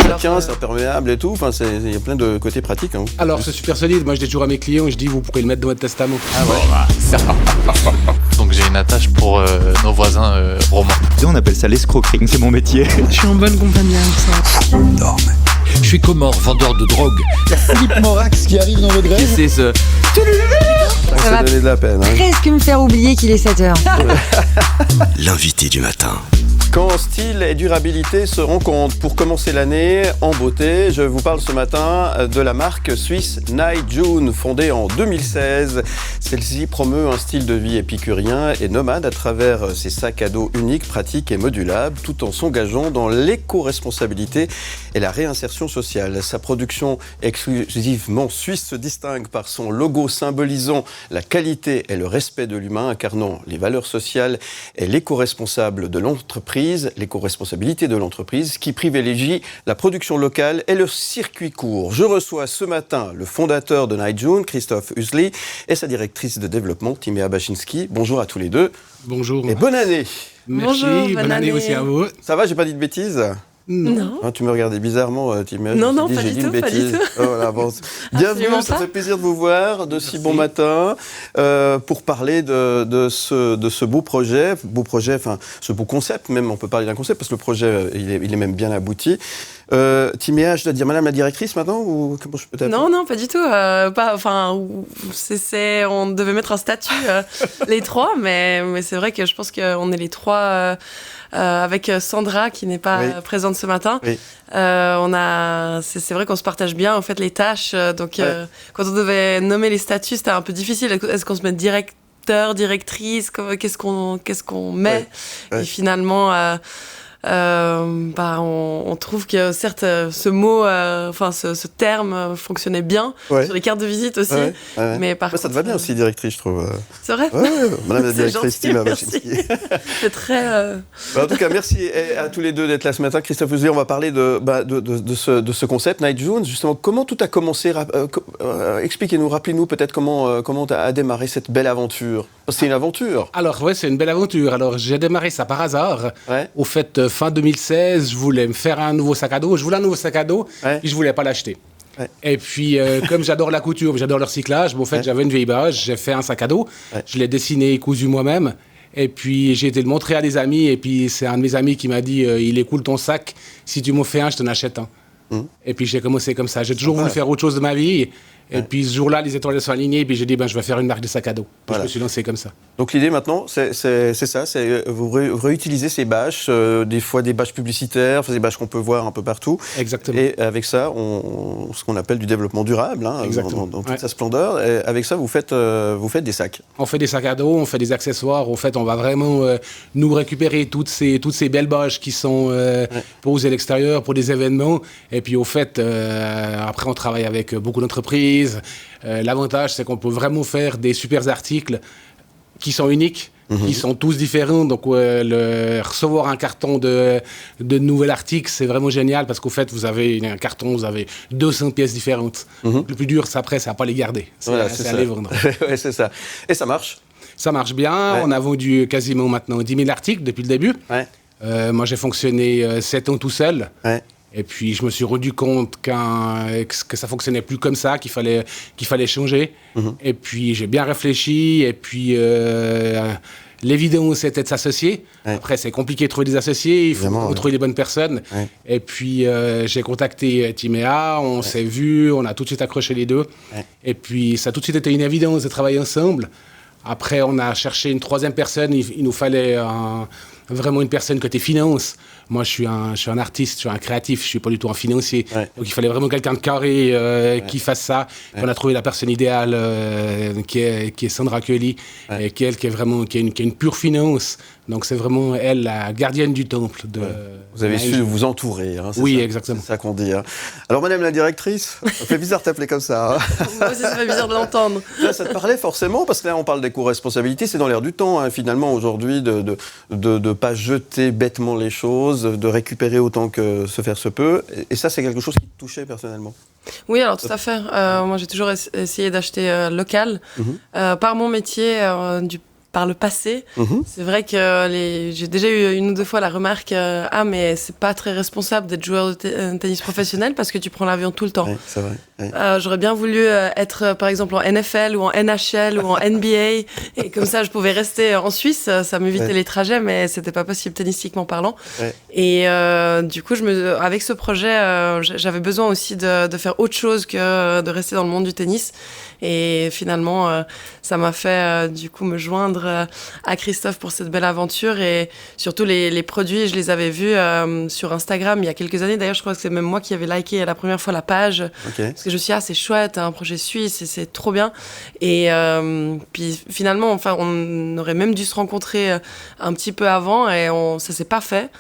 ça tient, c'est imperméable et tout. Enfin, il y a plein de côtés pratiques. Hein. Alors, c'est super solide. Moi, je dis toujours à mes clients, je dis, vous pourrez le mettre dans votre testament. Ah ouais. Donc j'ai une attache pour nos voisins romains. On appelle ça l'escroquerie, c'est mon métier. Je suis en bonne compagnie avec ça. Non, mais... Je suis Comore, vendeur de drogue. Philippe Morax qui arrive dans votre rêve. C'est ce... Ça va donner de la peine. Hein. Presque me faire oublier qu'il est 7h. L'invité du matin. Quand style et durabilité se rencontrent pour commencer l'année en beauté, je vous parle ce matin de la marque suisse Night June, fondée en 2016. Celle-ci promeut un style de vie épicurien et nomade à travers ses sacs à dos uniques, pratiques et modulables, tout en s'engageant dans l'éco-responsabilité et la réinsertion sociale. Sa production exclusivement suisse se distingue par son logo symbolisant la qualité et le respect de l'humain, incarnant les valeurs sociales et l'éco-responsable de l'entreprise. L'éco-responsabilité de l'entreprise qui privilégie la production locale et le circuit court. Je reçois ce matin le fondateur de Night June, Christophe Husli, et sa directrice de développement, Timea Bachinski. Bonjour à tous les deux. Bonjour. Et bonne année. Merci, Bonjour, bonne année aussi à vous. Ça va, j'ai pas dit de bêtises? Non. Ah, tu me regardais bizarrement, Timea. Non, j'ai pas dit du une tout, pas bêtise. du tout. Oh, voilà, bon. Bienvenue, ça fait plaisir de vous voir de si bon matin pour parler de ce beau projet, enfin ce beau concept même, on peut parler d'un concept parce que le projet il est même bien abouti. Timea, je dois dire Madame la directrice maintenant ou comment je peux t'appeler? Non, pas du tout. On devait mettre un statut les trois, mais c'est vrai que je pense qu'on est les trois avec Sandra qui n'est pas présente ce matin. Oui. C'est vrai qu'on se partage bien en fait les tâches. Quand on devait nommer les statuts, c'était un peu difficile. Est-ce qu'on se met directeur, directrice, qu'est-ce qu'on met? Et finalement. On trouve que certes ce mot, ce terme fonctionnait bien sur les cartes de visite aussi. Mais par contre, ça te va bien aussi, directrice, je trouve. C'est vrai. Madame la directrice, Timea Bachinski. C'est très. En tout cas, merci à tous les deux d'être là ce matin. Christophe Husli, on va parler de ce concept Night June. Justement, comment tout a commencé? Expliquez-nous, rappelez-nous peut-être comment a démarré cette belle aventure. Parce que c'est une aventure. Alors, c'est une belle aventure. Alors, j'ai démarré ça par hasard. Au fait, fin 2016, je voulais me faire un nouveau sac à dos. Je voulais un nouveau sac à dos et je voulais pas l'acheter. Et puis, comme j'adore la couture, j'adore le recyclage, j'avais une vieille base, j'ai fait un sac à dos. Je l'ai dessiné et cousu moi-même. Et puis, j'ai été le montrer à des amis. Et puis, c'est un de mes amis qui m'a dit il est cool ton sac. Si tu m'en fais un, je t'en achète un. Et puis, j'ai commencé comme ça. J'ai toujours voulu faire autre chose de ma vie. Et puis ce jour-là, les étoiles sont alignées, et puis j'ai dit, je vais faire une marque de sac à dos. Voilà. Je me suis lancé comme ça. Donc l'idée maintenant, c'est ça, c'est vous réutiliser ces bâches, des fois des bâches publicitaires, des bâches qu'on peut voir un peu partout. Exactement. Et avec ça, ce qu'on appelle du développement durable, dans toute sa splendeur. Et avec ça, vous faites des sacs. On fait des sacs à dos, on fait des accessoires. En fait, on va vraiment nous récupérer toutes ces belles bâches qui sont posées à l'extérieur pour des événements. Et puis au fait, après, on travaille avec beaucoup d'entreprises. L'avantage, c'est qu'on peut vraiment faire des super articles qui sont uniques, qui sont tous différents. Donc, recevoir un carton de nouvel article, c'est vraiment génial parce qu'au fait, vous avez un carton, vous avez 200 pièces différentes. Le plus dur, c'est après, c'est à pas les garder. C'est à les vendre. Oui, c'est ça. Et ça marche? Ça marche bien. On a vendu quasiment maintenant 10 000 articles depuis le début. Moi, j'ai fonctionné 7 ans tout seul. Et puis, je me suis rendu compte que ça fonctionnait plus comme ça, qu'il fallait changer. Et puis, j'ai bien réfléchi. Et puis, l'évidence, c'était de s'associer. Après, c'est compliqué de trouver des associés. Il faut trouver les bonnes personnes. Et puis, j'ai contacté Timea. On s'est vus. On a tout de suite accroché les deux. Et puis, ça a tout de suite été une évidence de travailler ensemble. Après, on a cherché une troisième personne. Il nous fallait vraiment une personne côté finance. Moi, je suis un artiste, je suis un créatif, je suis pas du tout un financier. Donc, il fallait vraiment quelqu'un de carré qui fasse ça. Puis on a trouvé la personne idéale qui est Sandra Kelly, et qui a une pure finance. Donc, c'est vraiment elle, la gardienne du temple. Vous avez su vous entourer. Oui, exactement. C'est ça qu'on dit. Alors, Madame la directrice, ça fait bizarre de t'appeler comme ça. Moi aussi, ça fait bizarre de l'entendre. Là, ça te parlait forcément, parce que là, on parle d'éco-responsabilité, c'est dans l'air du temps, finalement, aujourd'hui, de ne pas jeter bêtement les choses, de récupérer autant que se faire se peut. Et ça, c'est quelque chose qui te touchait personnellement? Oui, alors tout à fait. Moi, j'ai toujours essayé d'acheter local. Par mon métier du par le passé. C'est vrai que j'ai déjà eu une ou deux fois la remarque mais c'est pas très responsable d'être joueur de tennis professionnel parce que tu prends l'avion tout le temps. Oui, c'est vrai. Oui. J'aurais bien voulu être par exemple en NFL ou en NHL ou en NBA et comme ça je pouvais rester en Suisse, ça m'évitait les trajets, mais c'était pas possible tennistiquement parlant. Et du coup avec ce projet j'avais besoin aussi de faire autre chose que de rester dans le monde du tennis. Et finalement, ça m'a fait du coup me joindre à Christophe pour cette belle aventure. Et surtout, les produits, je les avais vus sur Instagram il y a quelques années. D'ailleurs, je crois que c'est même moi qui avais liké la première fois la page. Parce que je me suis dit, c'est chouette, un projet suisse, et c'est trop bien. Et puis finalement, on aurait même dû se rencontrer un petit peu avant et ça s'est pas fait.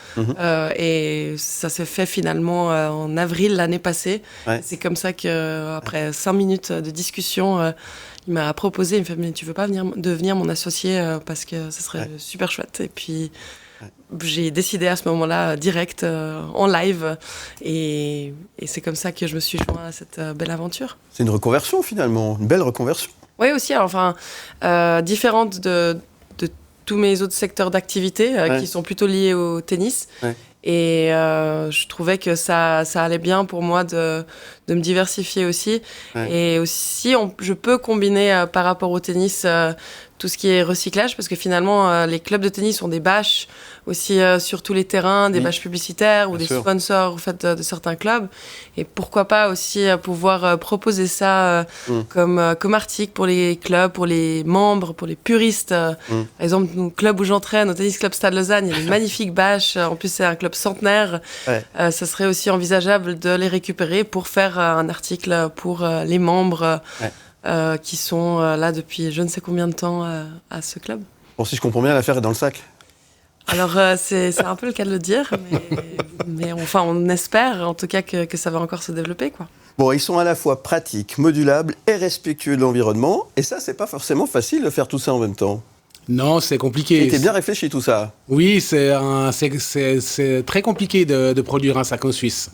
Et ça s'est fait finalement en avril l'année passée. C'est comme ça qu'après 5 minutes de discussion, il m'a proposé, il me fait mais tu veux pas devenir mon associé parce que ça serait super chouette. Et puis j'ai décidé à ce moment-là direct en live et c'est comme ça que je me suis joint à cette belle aventure. C'est une reconversion finalement, une belle reconversion. Oui aussi, alors, différente de tous mes autres secteurs d'activité qui sont plutôt liés au tennis. Et je trouvais que ça allait bien pour moi de me diversifier aussi. Et aussi, je peux combiner par rapport au tennis tout ce qui est recyclage, parce que finalement, les clubs de tennis ont des bâches aussi sur tous les terrains, des bâches publicitaires ou des sponsors en fait, de certains clubs. Et pourquoi pas aussi pouvoir proposer ça comme article pour les clubs, pour les membres, pour les puristes. Par exemple, au club où j'entraîne, au Tennis Club Stade Lausanne, il y a une magnifique bâche. En plus, c'est un club centenaire. Ça serait aussi envisageable de les récupérer pour faire un article pour les membres qui sont là depuis je ne sais combien de temps à ce club. Bon, si je comprends bien, l'affaire est dans le sac. Alors, c'est un peu le cas de le dire, mais on espère en tout cas que ça va encore se développer, quoi. Bon, ils sont à la fois pratiques, modulables et respectueux de l'environnement. Et ça, c'est pas forcément facile de faire tout ça en même temps. Non, c'est compliqué. C'était bien réfléchi tout ça. Oui, c'est très compliqué de produire un sac en Suisse.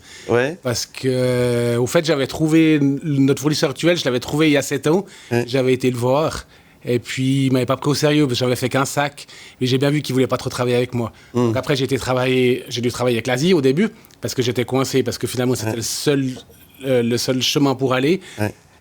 Parce que, au fait, j'avais trouvé notre fournisseur actuel, je l'avais trouvé il y a 7 ans. J'avais été le voir. Et puis, il m'avait pas pris au sérieux parce que j'avais fait qu'un sac. Mais j'ai bien vu qu'il voulait pas trop travailler avec moi. Donc après, j'ai dû travailler avec l'Asie au début parce que j'étais coincé, parce que finalement, c'était le seul chemin pour aller.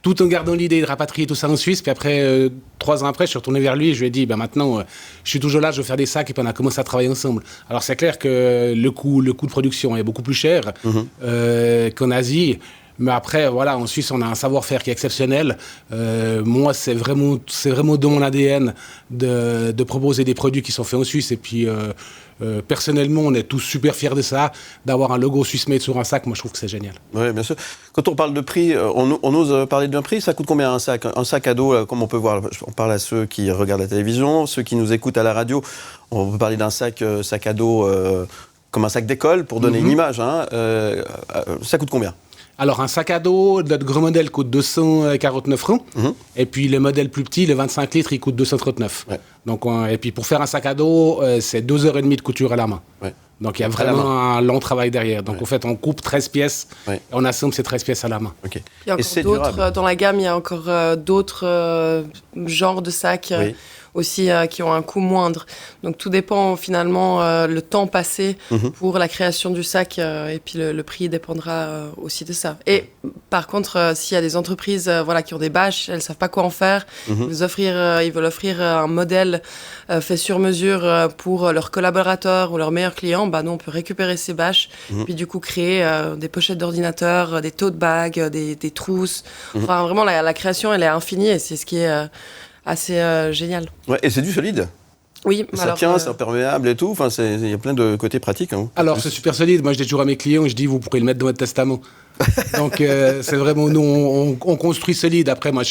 Tout en gardant l'idée de rapatrier tout ça en Suisse. Puis après, 3 ans après, je suis retourné vers lui et je lui ai dit, maintenant, je suis toujours là, je veux faire des sacs. Et puis on a commencé à travailler ensemble. Alors c'est clair que le coût de production est beaucoup plus cher qu'en Asie. Mais après, voilà, en Suisse, on a un savoir-faire qui est exceptionnel. Moi, c'est vraiment dans mon ADN de proposer des produits qui sont faits en Suisse. Et puis, personnellement, on est tous super fiers de ça, d'avoir un logo Swiss Made sur un sac. Moi, je trouve que c'est génial. Oui, bien sûr. Quand on parle de prix, on ose parler d'un prix. Ça coûte combien un sac ? Un sac à dos, comme on peut voir, on parle à ceux qui regardent la télévision, ceux qui nous écoutent à la radio. On peut parler d'un sac à dos comme un sac d'école, pour donner une image. Ça coûte combien ? Alors, un sac à dos, notre gros modèle coûte 249 francs. Et puis, le modèle plus petit, le 25 litres, il coûte 239. Donc, et puis, pour faire un sac à dos, c'est 2h30 de couture à la main. Donc, il y a vraiment un long travail derrière. Donc, en fait, on coupe 13 pièces et on assemble ces 13 pièces à la main. Il y a encore d'autres, dans la gamme, il y a encore d'autres genres de sacs aussi qui ont un coût moindre. Donc, tout dépend finalement le temps passé pour la création du sac et puis le prix dépendra aussi de ça. Et par contre, s'il y a des entreprises qui ont des bâches, elles ne savent pas quoi en faire, ils veulent offrir un modèle fait sur mesure pour leurs collaborateurs ou leurs meilleurs clients, nous, on peut récupérer ces bâches, puis du coup créer des pochettes d'ordinateur, des tote bags, des trousses. Enfin, vraiment, la création, elle est infinie et c'est ce qui est assez génial. Et c'est du solide. Oui, ça tient, c'est imperméable et tout. Enfin, il y a plein de côtés pratiques. Alors, c'est super solide. Moi, je dis toujours à mes clients, je dis, vous pourrez le mettre dans votre testament. Donc, c'est vraiment, nous, on construit solide. Après, moi, je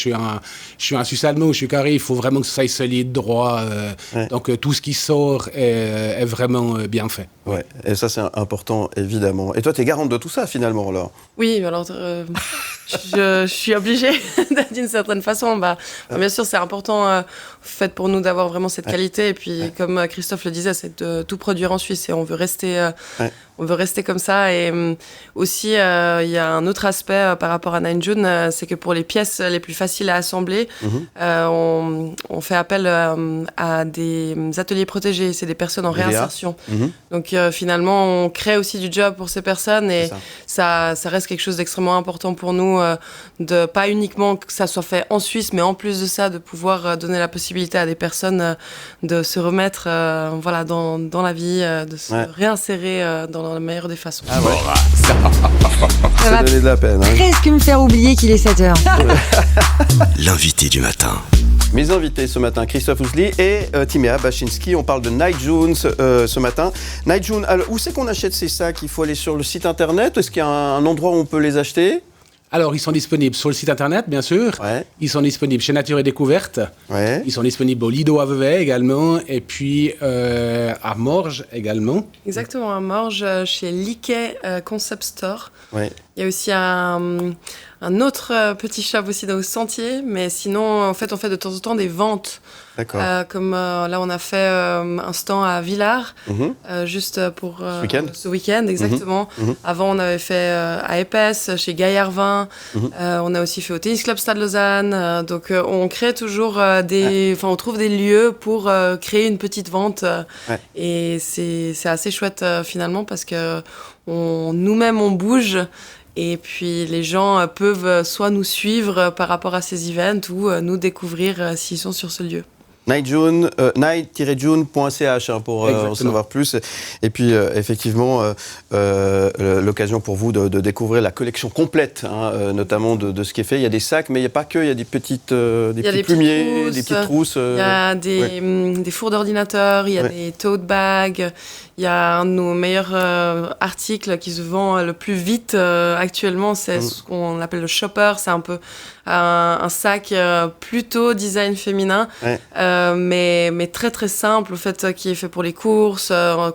suis un Suisse allemand, je suis carré. Il faut vraiment que ça soit solide, droit. Donc, tout ce qui sort est vraiment bien fait. Et ça, c'est important, évidemment. Et toi, tu es garante de tout ça, finalement, alors ? Oui, alors, je suis obligée, d'une certaine façon. Bien sûr, c'est important fait pour nous d'avoir vraiment cette qualité. Et puis, comme Christophe le disait, c'est de tout produire en Suisse. Et on veut rester on veut rester comme ça. Et aussi, il y a un autre aspect par rapport à 9 June, c'est que pour les pièces les plus faciles à assembler, on fait appel à des ateliers protégés. C'est des personnes en réinsertion. Donc finalement, on crée aussi du job pour ces personnes et ça reste quelque chose d'extrêmement important pour nous, de pas uniquement que ça soit fait en Suisse, mais en plus de ça, de pouvoir donner la possibilité à des personnes de se remettre dans la vie, de se réinsérer dans la meilleure des façons. Ah ouais. Ça va donner de la peine. Presque me faire oublier qu'il est 7h. L'invité du matin. Mes invités ce matin, Christophe Ouzli et Timéa Bachinski. On parle de Night June ce matin. Night June, alors, où c'est qu'on achète ces sacs? Il faut aller sur le site internet? Est-ce qu'il y a un endroit où on peut les acheter? Alors, ils sont disponibles sur le site internet, bien sûr. Ouais. Ils sont disponibles chez Nature et Découverte. Ouais. Ils sont disponibles au Lido à Vevey également. Et puis à Morges également. Exactement, à Morges, chez Liquet Concept Store. Ouais. Il y a aussi un autre petit shop aussi dans le Sentier. Mais sinon, en fait, on fait de temps en temps des ventes. D'accord. Comme là, on a fait un stand à Villars, juste pour ce week-end, exactement. Avant, on avait fait à Épaisse, chez Gaillard Vin. On a aussi fait au Tennis Club Stade Lausanne. Donc, on crée toujours on trouve des lieux pour créer une petite vente. Et c'est assez chouette finalement parce que nous-mêmes, on bouge. Et puis les gens peuvent soit nous suivre par rapport à ces events ou nous découvrir s'ils sont sur ce lieu. night-june.ch pour en savoir plus. Et puis, effectivement, l'occasion pour vous de découvrir la collection complète, notamment de ce qui est fait. Il y a des sacs, mais il n'y a pas que. Il y a des petits plumiers, des petites trousses. Il y a des fours d'ordinateur, il y a des tote bags. Il y a un de nos meilleurs articles qui se vend le plus vite actuellement. C'est ce qu'on appelle le shopper. C'est un peu un sac plutôt design féminin, mais très très simple, au fait, qui est fait pour les courses,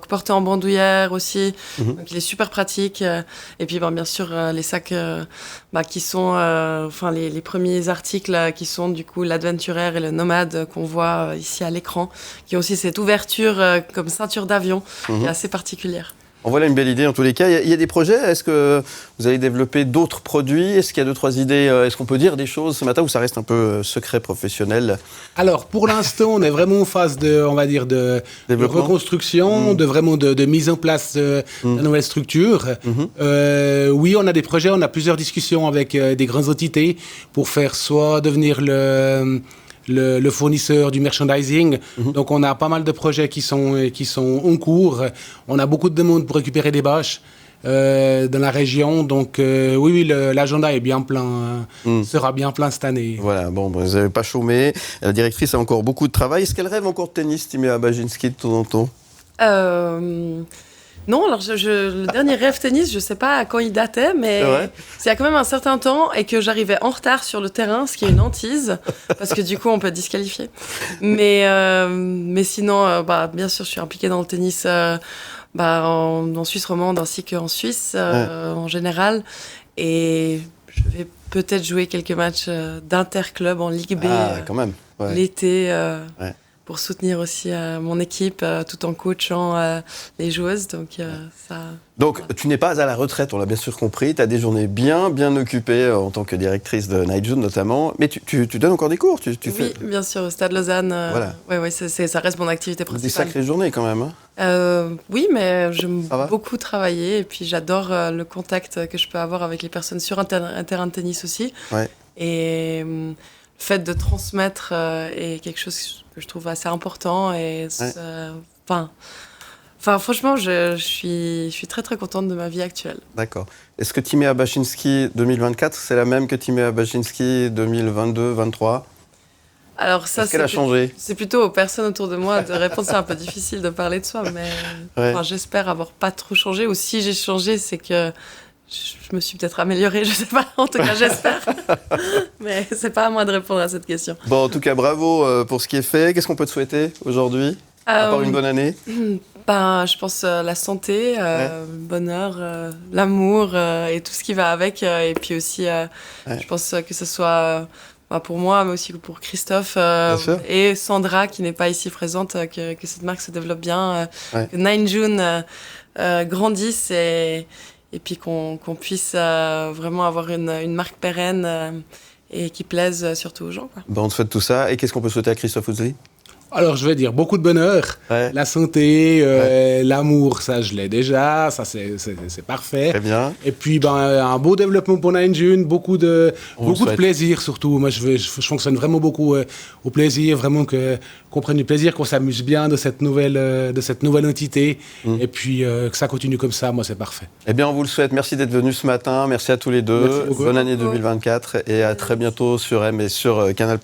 porté en bandoulière aussi. Donc il est super pratique. Et puis bien sûr les sacs qui sont les premiers articles qui sont du coup l'Adventuraire et le Nomade qu'on voit ici à l'écran, qui ont aussi cette ouverture comme ceinture d'avion qui est assez particulière. Voilà une belle idée en tous les cas. Il y a des projets. Est-ce que vous allez développer d'autres produits? Est-ce qu'il y a 2-3 idées? Est-ce qu'on peut dire des choses ce matin ou ça reste un peu secret professionnel? Alors, pour l'instant, on est vraiment en phase de reconstruction, de mise en place de la nouvelle structure. Oui, on a des projets, on a plusieurs discussions avec des grandes entités pour faire soit devenir le fournisseur du merchandising. Donc on a pas mal de projets qui sont en cours. On a beaucoup de demandes pour récupérer des bâches dans la région. Donc oui, l'agenda est bien plein, sera bien plein cette année. Voilà, bon, vous n'avez pas chômé. La directrice a encore beaucoup de travail. Est-ce qu'elle rêve encore de tennis, Timéa Bachinski, de temps en temps? Non, alors le dernier rêve tennis, je ne sais pas à quand il datait, mais c'est il y a quand même un certain temps et que j'arrivais en retard sur le terrain, ce qui est une hantise, parce que du coup, on peut disqualifier. Mais sinon, bien sûr, je suis impliquée dans le tennis en Suisse romande ainsi qu'en Suisse en général. Et je vais peut-être jouer quelques matchs d'interclub en Ligue B quand même. L'été. Pour soutenir aussi mon équipe tout en coachant les joueuses. Donc, tu n'es pas à la retraite, on l'a bien sûr compris. Tu as des journées bien occupées en tant que directrice de Night June notamment. Mais tu donnes encore des cours Oui, bien sûr, au Stade Lausanne. Ça reste mon activité principale. Des sacrées journées quand même. Oui, mais j'aime beaucoup travailler. Et puis j'adore le contact que je peux avoir avec les personnes sur un terrain de tennis aussi. Et le fait de transmettre est quelque chose que je trouve assez important et franchement je suis très très contente de ma vie actuelle. D'accord. Est-ce que Timéa Bachinski 2024 c'est la même que Timéa Bachinski 2022-23? Alors ça, qu'elle a changé? C'est plutôt aux personnes autour de moi de répondre. C'est un peu difficile de parler de soi, mais j'espère avoir pas trop changé. Ou si j'ai changé, c'est que je me suis peut-être améliorée, je sais pas, en tout cas j'espère. Mais c'est pas à moi de répondre à cette question. Bon, en tout cas, bravo pour ce qui est fait. Qu'est-ce qu'on peut te souhaiter aujourd'hui, à part une bonne année? Je pense la santé, le bonheur, l'amour et tout ce qui va avec. Et puis aussi, je pense que ce soit pour moi, mais aussi pour Christophe et Sandra, qui n'est pas ici présente, que cette marque se développe bien, que 9 June grandisse et puis qu'on puisse vraiment avoir une marque pérenne et qui plaise surtout aux gens, quoi. On te souhaite tout ça. Et qu'est-ce qu'on peut souhaiter à Christophe Ouzli ? Alors, je vais dire beaucoup de bonheur, la santé, l'amour, ça je l'ai déjà, ça c'est parfait. Très bien. Et puis un beau développement pour Nine June, beaucoup de plaisir surtout. Moi, je fonctionne vraiment beaucoup au plaisir, vraiment qu'on prenne du plaisir, qu'on s'amuse bien de cette nouvelle entité. Et puis que ça continue comme ça, moi c'est parfait. Eh bien, on vous le souhaite. Merci d'être venus ce matin. Merci à tous les deux. Merci beaucoup. Bonne année 2024 et à très bientôt sur M et sur Canal+.